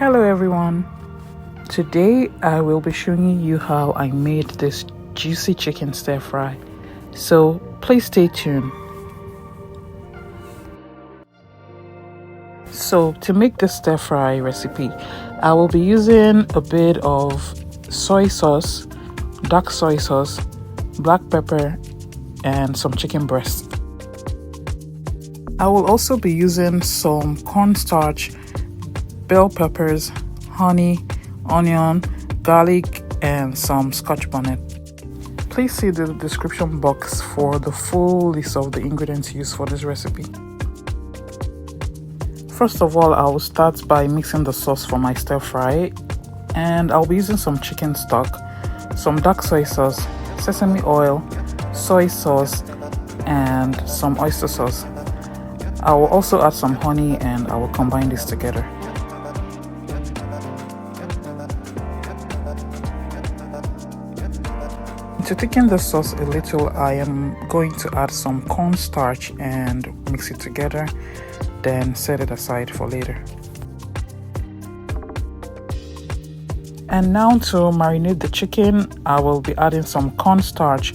Hello everyone. Today I will be showing you how I made this juicy chicken stir fry. So please stay tuned. So to make this stir fry recipe, I will be using a bit of soy sauce, dark soy sauce, black pepper, and some chicken breast. I will also be using some cornstarch, bell peppers, honey, onion, garlic, and some scotch bonnet. Please see the description box for the full list of the ingredients used for this recipe. First of all, I will start by mixing the sauce for my stir fry, and I'll be using some chicken stock, some dark soy sauce, sesame oil, soy sauce, and some oyster sauce. I will also add some honey and I will combine this together. To thicken the sauce a little, I am going to add some cornstarch and mix it together, then set it aside for later. And now to marinate the chicken, I will be adding some cornstarch,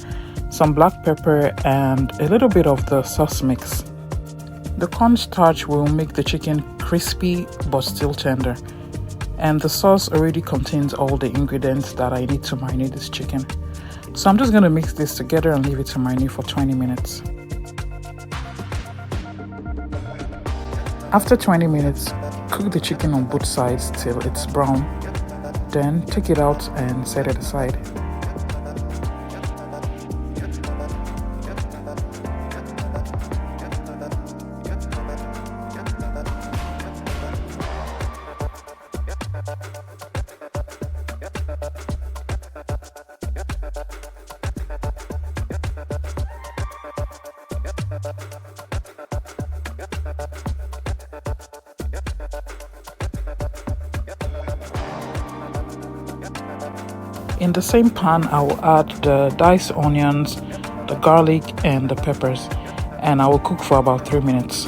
some black pepper, and a little bit of the sauce mix. The cornstarch will make the chicken crispy but still tender, and the sauce already contains all the ingredients that I need to marinate this chicken. So I'm just going to mix this together and leave it to marinate for 20 minutes. After 20 minutes, cook the chicken on both sides till it's brown. Then take it out and set it aside. In the same pan, I will add the diced onions, the garlic, and the peppers, and I will cook for about 3 minutes.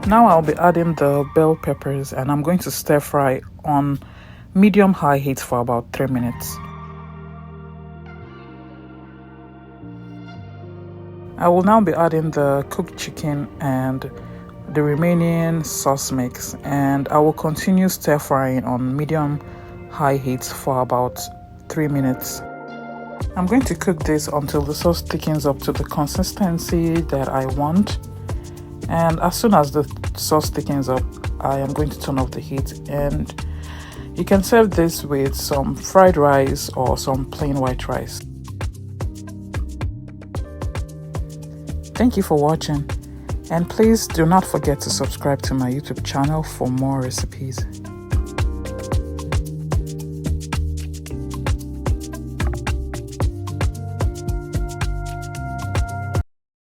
Now I'll be adding the bell peppers, and I'm going to stir fry on medium-high heat for about 3 minutes. I will now be adding the cooked chicken and the remaining sauce mix, and I will continue stir frying on medium-high heat for about 3 minutes. I'm going to cook this until the sauce thickens up to the consistency that I want, and as soon as the sauce thickens up, I am going to turn off the heat, and you can serve this with some fried rice or some plain white rice. Thank you for watching, and please do not forget to subscribe to my YouTube channel for more recipes.